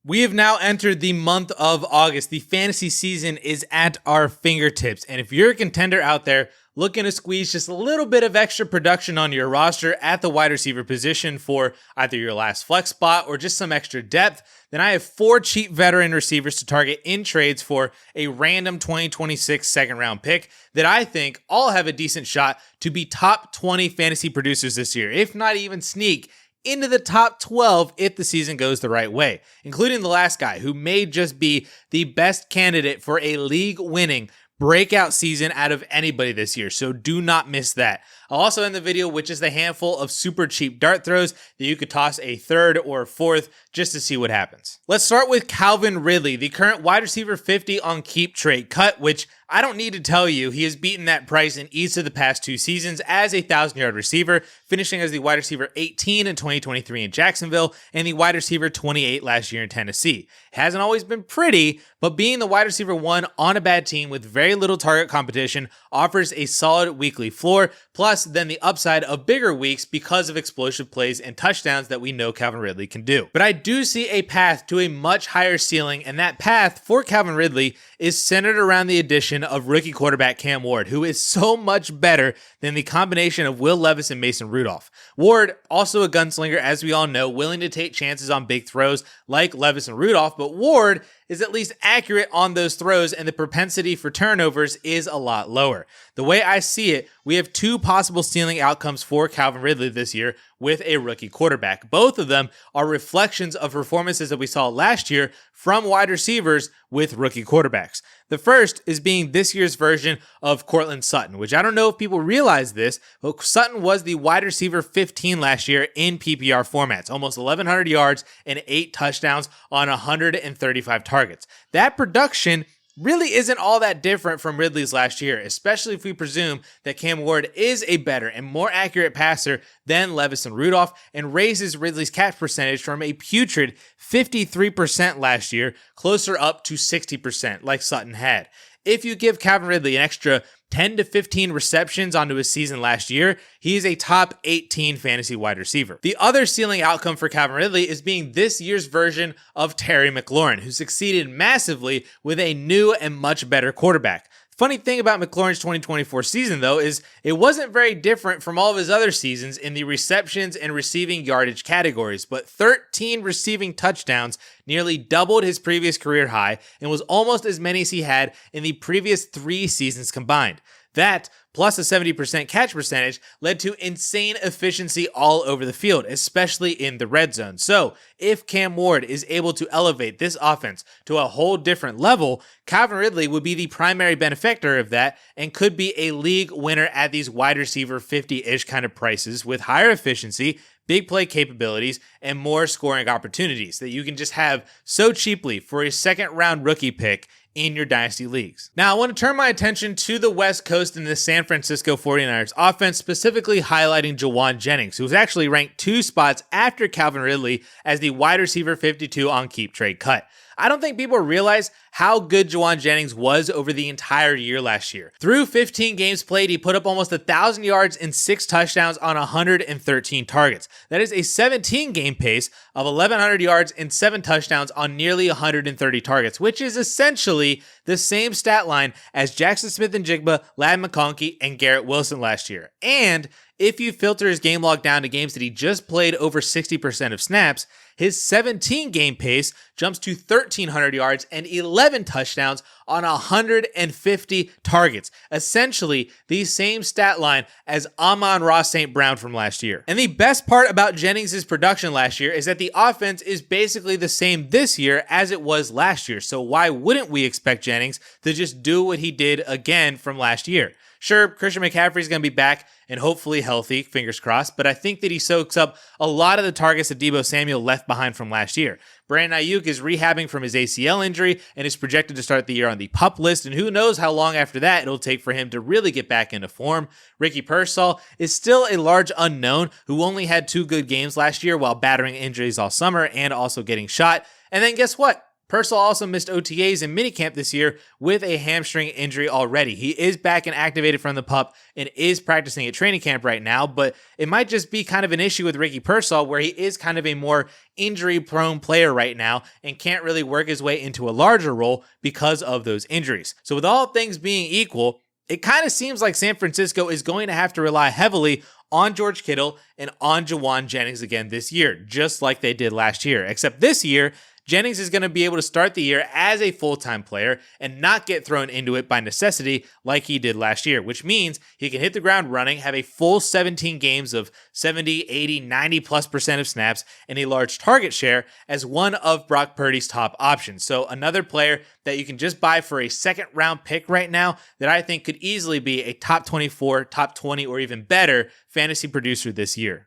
We have now entered the month of August. The fantasy season is at our fingertips. And if you're a contender out there looking to squeeze just a little bit of extra production on your roster at the wide receiver position for either your last flex spot or just some extra depth, then I have 4 cheap veteran receivers to target in trades for a random 2026 second round pick that I think all have a decent shot to be top 20 fantasy producers this year, if not even sneak into the top 12 if the season goes the right way, including the last guy who may just be the best candidate for a league-winning breakout season out of anybody this year, so do not miss that. I'll also end the video with just a handful of super cheap dart throws that you could toss a third or fourth just to see what happens. Let's start with Calvin Ridley, the current wide receiver 50 on Keep Trade Cut, which I don't need to tell you, he has beaten that price in each of the past 2 seasons as a 1,000-yard receiver, finishing as the wide receiver 18 in 2023 in Jacksonville and the wide receiver 28 last year in Tennessee. It hasn't always been pretty, but being the wide receiver 1 on a bad team with very little target competition offers a solid weekly floor, plus then the upside of bigger weeks because of explosive plays and touchdowns that we know Calvin Ridley can do. But I do see a path to a much higher ceiling, and that path for Calvin Ridley is centered around the addition of rookie quarterback Cam Ward, who is so much better than the combination of Will Levis and Mason Rudolph. Ward, also a gunslinger, as we all know, willing to take chances on big throws like Levis and Rudolph, but Ward is at least accurate on those throws, and the propensity for turnovers is a lot lower. The way I see it, we have 2 possible ceiling outcomes for Calvin Ridley this year with a rookie quarterback. Both of them are reflections of performances that we saw last year from wide receivers with rookie quarterbacks. The first is being this year's version of Courtland Sutton, which I don't know if people realize this, but Sutton was the wide receiver 15 last year in PPR formats, almost 1,100 yards and 8 touchdowns on 135 targets. That production really isn't all that different from Ridley's last year, especially if we presume that Cam Ward is a better and more accurate passer than Levis and Rudolph and raises Ridley's catch percentage from a putrid 53% last year closer up to 60% like Sutton had. If you give Calvin Ridley an extra 10 to 15 receptions onto his season last year, he is a top 18 fantasy wide receiver. The other ceiling outcome for Calvin Ridley is being this year's version of Terry McLaurin, who succeeded massively with a new and much better quarterback. Funny thing about McLaurin's 2024 season, though, is it wasn't very different from all of his other seasons in the receptions and receiving yardage categories, but 13 receiving touchdowns nearly doubled his previous career high and was almost as many as he had in the previous 3 seasons combined. That, plus a 70% catch percentage, led to insane efficiency all over the field, especially in the red zone. So, if Cam Ward is able to elevate this offense to a whole different level, Calvin Ridley would be the primary benefactor of that and could be a league winner at these wide receiver 50-ish kind of prices with higher efficiency, big play capabilities, and more scoring opportunities that you can just have so cheaply for a second-round rookie pick in your Dynasty leagues. Now, I want to turn my attention to the West Coast and the San Francisco 49ers offense, specifically highlighting Jauan Jennings, who was actually ranked 2 spots after Calvin Ridley as the wide receiver 52 on Keep Trade Cut. I don't think people realize how good Jauan Jennings was over the entire year last year. Through 15 games played, he put up almost 1,000 yards and 6 touchdowns on 113 targets. That is a 17-game pace of 1,100 yards and 7 touchdowns on nearly 130 targets, which is essentially the same stat line as Jackson Smith-Njigba, Ladd McConkey, and Garrett Wilson last year. And if you filter his game log down to games that he just played over 60% of snaps, his 17-game pace jumps to 1,300 yards and 11 touchdowns on 150 targets. Essentially, the same stat line as Amon-Ra St. Brown from last year. And the best part about Jennings' production last year is that the offense is basically the same this year as it was last year. So why wouldn't we expect Jennings to just do what he did again from last year? Sure, Christian McCaffrey's going to be back and hopefully healthy, fingers crossed, but I think that he soaks up a lot of the targets that Deebo Samuel left behind from last year. Brandon Ayuk is rehabbing from his ACL injury and is projected to start the year on the PUP list, and who knows how long after that it'll take for him to really get back into form. Ricky Pearsall is still a large unknown who only had 2 good games last year while battering injuries all summer and also getting shot. And then guess what? Purcell also missed OTAs and minicamp this year with a hamstring injury already. He is back and activated from the PUP and is practicing at training camp right now, but it might just be kind of an issue with Ricky Purcell where he is kind of a more injury-prone player right now and can't really work his way into a larger role because of those injuries. So with all things being equal, it kind of seems like San Francisco is going to have to rely heavily on George Kittle and on Jauan Jennings again this year, just like they did last year. Except this year, Jennings is going to be able to start the year as a full-time player and not get thrown into it by necessity like he did last year, which means he can hit the ground running, have a full 17 games of 70, 80, 90+% of snaps, and a large target share as one of Brock Purdy's top options. So another player that you can just buy for a second-round pick right now that I think could easily be a top 24, top 20, or even better fantasy producer this year.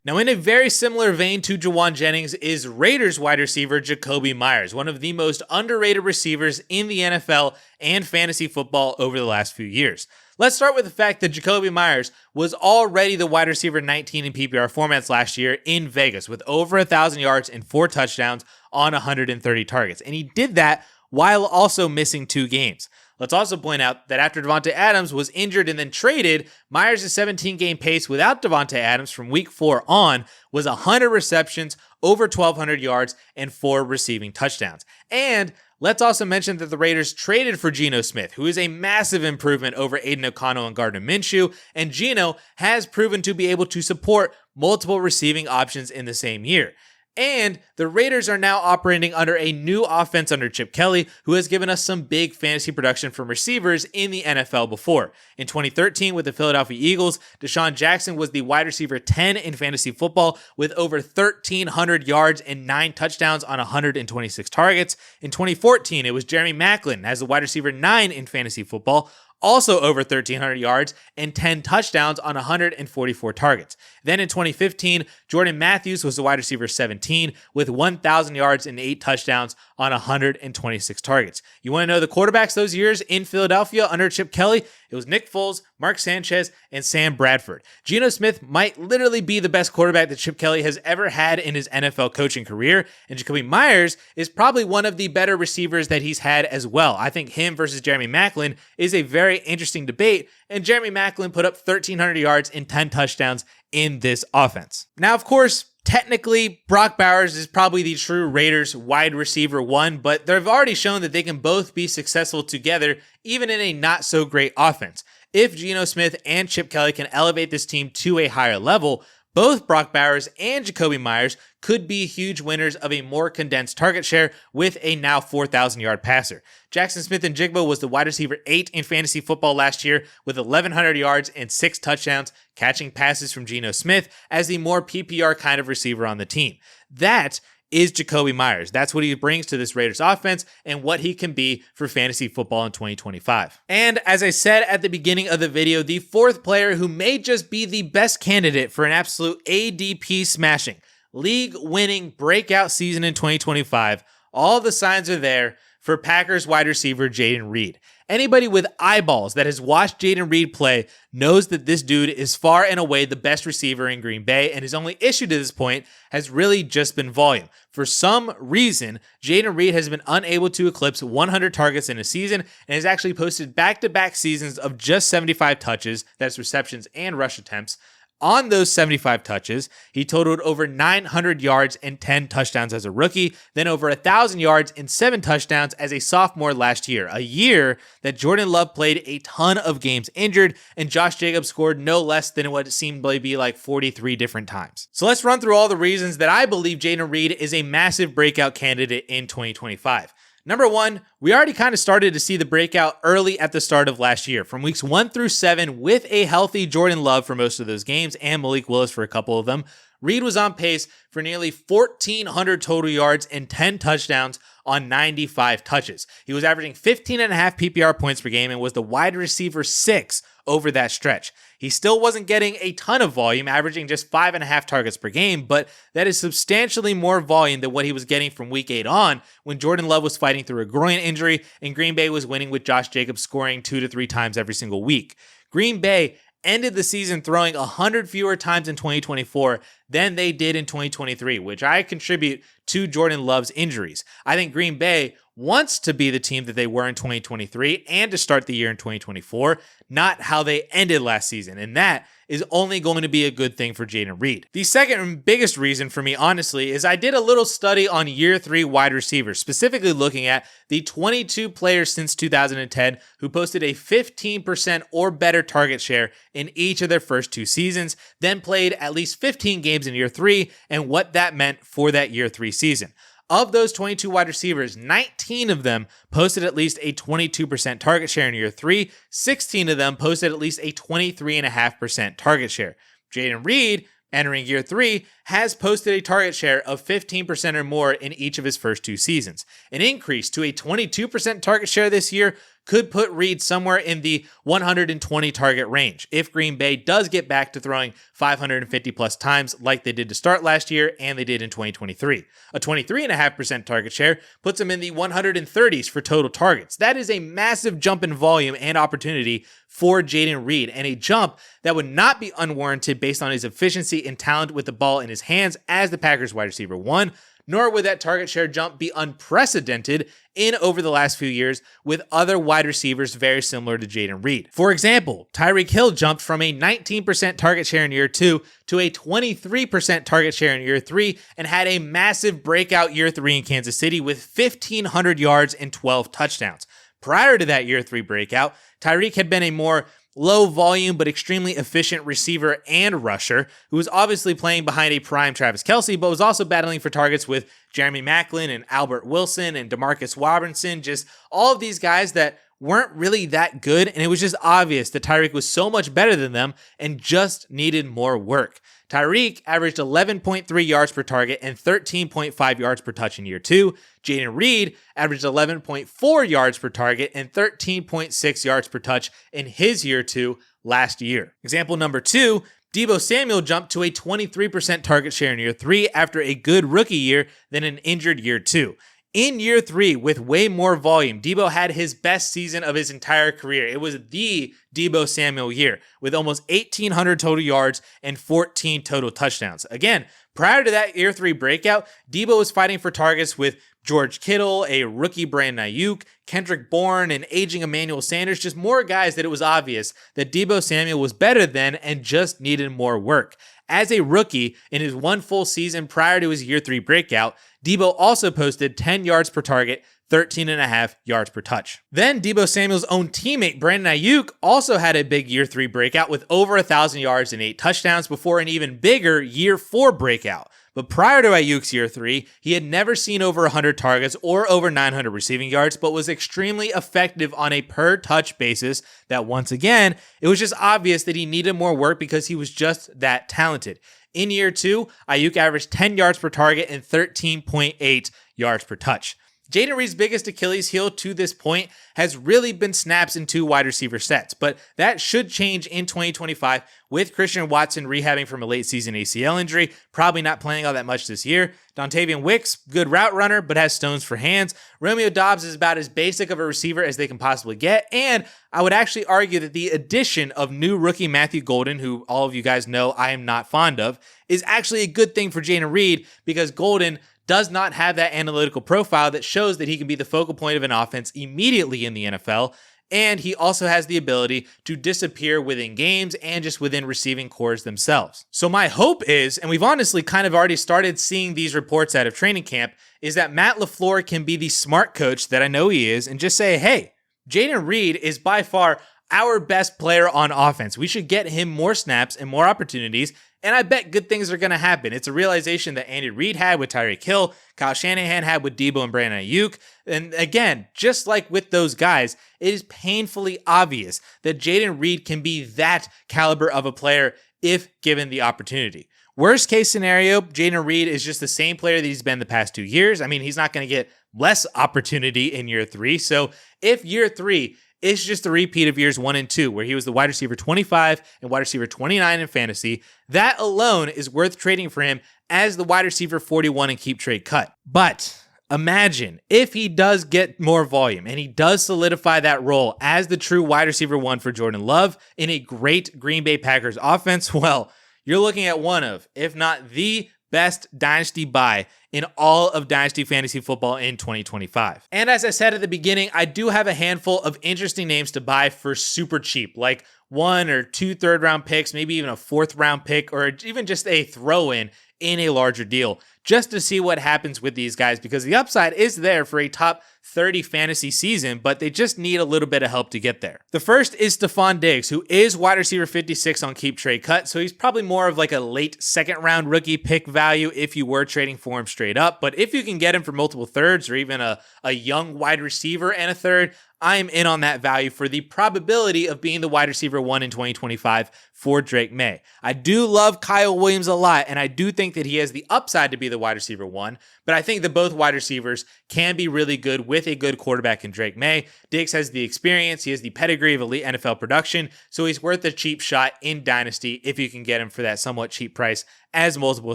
Now, in a very similar vein to Jauan Jennings is Raiders wide receiver Jakobi Meyers, one of the most underrated receivers in the NFL and fantasy football over the last few years. Let's start with the fact that Jakobi Meyers was already the wide receiver 19 in PPR formats last year in Vegas with over 1,000 yards and 4 touchdowns on 130 targets. And he did that while also missing 2 games. Let's also point out that after Davante Adams was injured and then traded, Meyers' 17-game pace without Davante Adams from week 4 on was 100 receptions, over 1,200 yards, and 4 receiving touchdowns. And let's also mention that the Raiders traded for Geno Smith, who is a massive improvement over Aiden O'Connell and Gardner Minshew, and Geno has proven to be able to support multiple receiving options in the same year. And the Raiders are now operating under a new offense under Chip Kelly, who has given us some big fantasy production from receivers in the NFL before. In 2013, with the Philadelphia Eagles, Deshaun Jackson was the wide receiver 10 in fantasy football with over 1,300 yards and 9 touchdowns on 126 targets. In 2014, it was Jeremy Maclin as the wide receiver 9 in fantasy football, also over 1,300 yards and 10 touchdowns on 144 targets. Then in 2015, Jordan Matthews was the wide receiver 17 with 1,000 yards and 8 touchdowns on 126 targets. You want to know the quarterbacks those years in Philadelphia under Chip Kelly? It was Nick Foles, Mark Sanchez, and Sam Bradford. Geno Smith might literally be the best quarterback that Chip Kelly has ever had in his NFL coaching career, and Jakobi Meyers is probably one of the better receivers that he's had as well. I think him versus Jeremy Maclin is a very interesting debate, and Jeremy Maclin put up 1,300 yards and 10 touchdowns in this offense. Now, of course, technically, Brock Bowers is probably the true Raiders wide receiver 1, but they've already shown that they can both be successful together, even in a not-so-great offense. If Geno Smith and Chip Kelly can elevate this team to a higher level, both Brock Bowers and Jakobi Meyers could be huge winners of a more condensed target share with a now 4,000-yard passer. Jackson Smith-Njigba was the wide receiver 8 in fantasy football last year with 1,100 yards and 6 touchdowns, catching passes from Geno Smith as the more PPR kind of receiver on the team. That is Jakobi Meyers. That's what he brings to this Raiders offense and what he can be for fantasy football in 2025. And as I said at the beginning of the video, the 4th player who may just be the best candidate for an absolute ADP smashing, league-winning breakout season in 2025, all the signs are there for Packers wide receiver Jayden Reed. Anybody with eyeballs that has watched Jayden Reed play knows that this dude is far and away the best receiver in Green Bay, and his only issue to this point has really just been volume. For some reason, Jayden Reed has been unable to eclipse 100 targets in a season and has actually posted back-to-back seasons of just 75 touches, that's receptions and rush attempts. On those 75 touches, he totaled over 900 yards and 10 touchdowns as a rookie, then over 1,000 yards and 7 touchdowns as a sophomore last year, a year that Jordan Love played a ton of games injured, and Josh Jacobs scored no less than what it seemed to be like 43 different times. So let's run through all the reasons that I believe Jayden Reed is a massive breakout candidate in 2025. Number 1, we already kind of started to see the breakout early at the start of last year, from weeks 1 through 7 with a healthy Jordan Love for most of those games and Malik Willis for a couple of them. Reed was on pace for nearly 1,400 total yards and 10 touchdowns on 95 touches. He was averaging 15.5 PPR points per game and was the wide receiver 6 over that stretch. He still wasn't getting a ton of volume, averaging just 5.5 targets per game, but that is substantially more volume than what he was getting from week 8 on, when Jordan Love was fighting through a groin injury and Green Bay was winning with Josh Jacobs scoring 2 to 3 times every single week. Green Bay ended the season throwing 100 fewer times in 2024 than they did in 2023, which I contribute to Jordan Love's injuries. I think Green Bay wants to be the team that they were in 2023 and to start the year in 2024, not how they ended last season. And that is only going to be a good thing for Jayden Reed. The second and biggest reason for me, honestly, is I did a little study on year 3 wide receivers, specifically looking at the 22 players since 2010 who posted a 15% or better target share in each of their first 2 seasons, then played at least 15 games in year 3, and what that meant for that year 3 season. Of those 22 wide receivers, 19 of them posted at least a 22% target share in year 3. 16 of them posted at least a 23.5% target share. Jayden Reed, entering year 3, has posted a target share of 15% or more in each of his first 2 seasons. An increase to a 22% target share this year could put Reed somewhere in the 120 target range if Green Bay does get back to throwing 550 plus times like they did to start last year and they did in 2023. A 23.5% target share puts him in the 130s for total targets. That is a massive jump in volume and opportunity for Jayden Reed, and a jump that would not be unwarranted based on his efficiency and talent with the ball in his hands as the Packers wide receiver 1. Nor would that target share jump be unprecedented in over the last few years with other wide receivers very similar to Jayden Reed. For example, Tyreek Hill jumped from a 19% target share in year 2 to a 23% target share in year 3 and had a massive breakout year 3 in Kansas City with 1,500 yards and 12 touchdowns. Prior to that year 3 breakout, Tyreek had been a more low volume but extremely efficient receiver and rusher who was obviously playing behind a prime Travis Kelce, but was also battling for targets with Jeremy Maclin and Albert Wilson and Demarcus Robinson, just all of these guys that weren't really that good, and it was just obvious that Tyreek was so much better than them and just needed more work. Tyreek averaged 11.3 yards per target and 13.5 yards per touch in year 2. Jayden Reed averaged 11.4 yards per target and 13.6 yards per touch in his year 2 last year. Example number 2, Deebo Samuel jumped to a 23% target share in year 3 after a good rookie year than an injured year 2. In year 3, with way more volume, Deebo had his best season of his entire career. It was the Deebo Samuel year, with almost 1,800 total yards and 14 total touchdowns. Again, prior to that year 3 breakout, Deebo was fighting for targets with George Kittle, a rookie Brandon Ayuk, Kendrick Bourne, and aging Emmanuel Sanders, just more guys that it was obvious that Deebo Samuel was better than and just needed more work. As a rookie, in his 1 full season prior to his year 3 breakout, Deebo also posted 10 yards per target, 13.5 yards per touch. Then Deebo Samuel's own teammate, Brandon Ayuk, also had a big year 3 breakout with over 1,000 yards and 8 touchdowns before an even bigger year 4 breakout. But prior to Ayuk's year 3, he had never seen over 100 targets or over 900 receiving yards, but was extremely effective on a per touch basis that once again, it was just obvious that he needed more work because he was just that talented. In year 2, Ayuk averaged 10 yards per target and 13.8 yards per touch. Jayden Reed's biggest Achilles heel to this point has really been snaps in 2 wide receiver sets, but that should change in 2025 with Christian Watson rehabbing from a late season ACL injury, probably not playing all that much this year. Dontavian Wicks, good route runner, but has stones for hands. Romeo Doubs is about as basic of a receiver as they can possibly get, and I would actually argue that the addition of new rookie Matthew Golden, who all of you guys know I am not fond of, is actually a good thing for Jayden Reed because Golden does not have that analytical profile that shows that he can be the focal point of an offense immediately in the NFL, and he also has the ability to disappear within games and just within receiving cores themselves. So my hope is, and we've honestly kind of already started seeing these reports out of training camp, is that Matt LaFleur can be the smart coach that I know he is and just say, hey, Jayden Reed is by far our best player on offense. We should get him more snaps and more opportunities, and I bet good things are going to happen. It's a realization that Andy Reid had with Tyreek Hill, Kyle Shanahan had with Deebo and Brandon Ayuk. And again, just like with those guys, it is painfully obvious that Jayden Reed can be that caliber of a player if given the opportunity. Worst case scenario, Jayden Reed is just the same player that he's been the past 2 years. I mean, he's not going to get less opportunity in year 3. So if year 3 is just a repeat of years 1 and 2, where he was the wide receiver 25 and wide receiver 29 in fantasy, that alone is worth trading for him as the wide receiver 41 and keep trade cut. But imagine if he does get more volume and he does solidify that role as the true wide receiver 1 for Jordan Love in a great Green Bay Packers offense. Well, you're looking at one of, if not the best dynasty buy in all of Dynasty Fantasy Football in 2025. And as I said at the beginning, I do have a handful of interesting names to buy for super cheap, like 1 or 2 third-round picks, maybe even a 4th-round pick, or even just a throw-in in a larger deal, just to see what happens with these guys, because the upside is there for a top 30 fantasy season, but they just need a little bit of help to get there. The first is Stephon Diggs, who is wide receiver 56 on keep trade cut, so he's probably more of like a late 2nd round rookie pick value if you were trading for him straight up, but if you can get him for multiple thirds or even a young wide receiver and a third, I am in on that value for the probability of being the wide receiver 1 in 2025 for Drake May. I do love Kyle Williams a lot, and I do think that he has the upside to be the wide receiver 1, but I think that both wide receivers can be really good with a good quarterback in Drake May. Diggs has the experience, he has the pedigree of elite NFL production, so he's worth a cheap shot in Dynasty if you can get him for that somewhat cheap price as multiple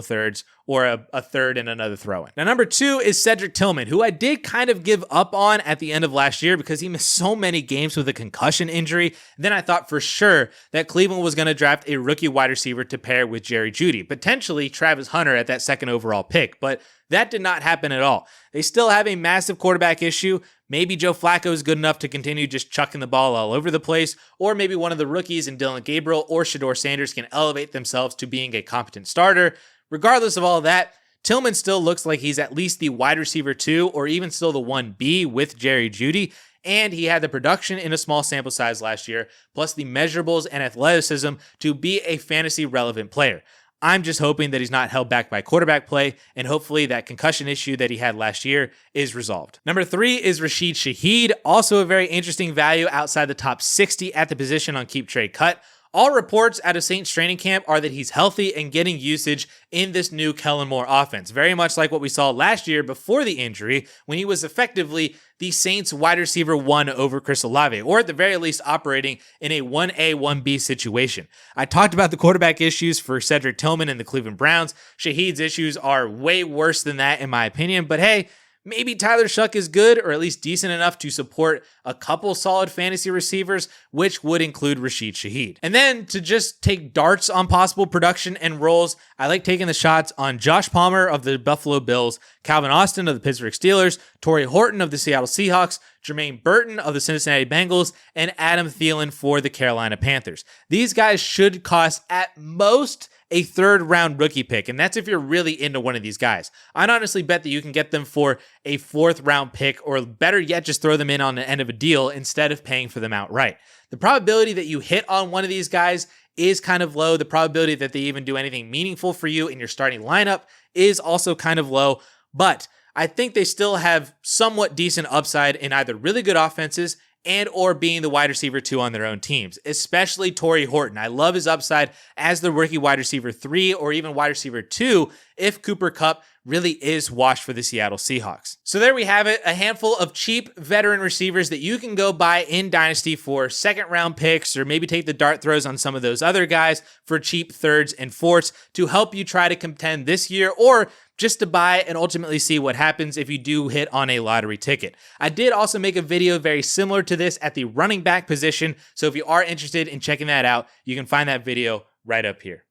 thirds or a third and another throw-in. Now, number 2 is Cedric Tillman, who I did kind of give up on at the end of last year because he missed so many games with a concussion injury. Then I thought for sure that Cleveland was going to draft a rookie wide receiver to pair with Jerry Jeudy, potentially Travis Hunter at that 2nd overall pick, but that did not happen at all. They still have a massive quarterback issue. Maybe Joe Flacco is good enough to continue just chucking the ball all over the place, or maybe one of the rookies in Dylan Gabriel or Shedeur Sanders can elevate themselves to being a competent starter. Regardless of all that, Tillman still looks like he's at least the wide receiver 2 or even still the 1B with Jerry Jeudy, and he had the production in a small sample size last year, plus the measurables and athleticism to be a fantasy relevant player. I'm just hoping that he's not held back by quarterback play, and hopefully that concussion issue that he had last year is resolved. Number 3 is Rashid Shaheed, also a very interesting value outside the top 60 at the position on keep trade cut. All reports out of Saints training camp are that he's healthy and getting usage in this new Kellen Moore offense, very much like what we saw last year before the injury when he was effectively the Saints wide receiver 1 over Chris Olave, or at the very least operating in a 1A, 1B situation. I talked about the quarterback issues for Cedric Tillman and the Cleveland Browns. Shaheed's issues are way worse than that in my opinion, but hey, maybe Tyler Shuck is good or at least decent enough to support a couple solid fantasy receivers, which would include Rashid Shaheed. And then to just take darts on possible production and roles, I like taking the shots on Josh Palmer of the Buffalo Bills, Calvin Austin of the Pittsburgh Steelers, Torrey Horton of the Seattle Seahawks, Jermaine Burton of the Cincinnati Bengals, and Adam Thielen for the Carolina Panthers. These guys should cost at most a 3rd round rookie pick, and that's if you're really into one of these guys. I'd honestly bet that you can get them for a 4th round pick, or better yet, just throw them in on the end of a deal instead of paying for them outright. The probability that you hit on one of these guys is kind of low. The probability that they even do anything meaningful for you in your starting lineup is also kind of low, but I think they still have somewhat decent upside in either really good offenses and or being the wide receiver 2 on their own teams, especially Torrey Horton. I love his upside as the rookie wide receiver 3 or even wide receiver 2 if Cooper Kupp really is washed for the Seattle Seahawks. So there we have it, a handful of cheap veteran receivers that you can go buy in Dynasty for 2nd round picks, or maybe take the dart throws on some of those other guys for cheap 3rds and 4ths to help you try to contend this year, or just to buy and ultimately see what happens if you do hit on a lottery ticket. I did also make a video very similar to this at the running back position, so if you are interested in checking that out, you can find that video right up here.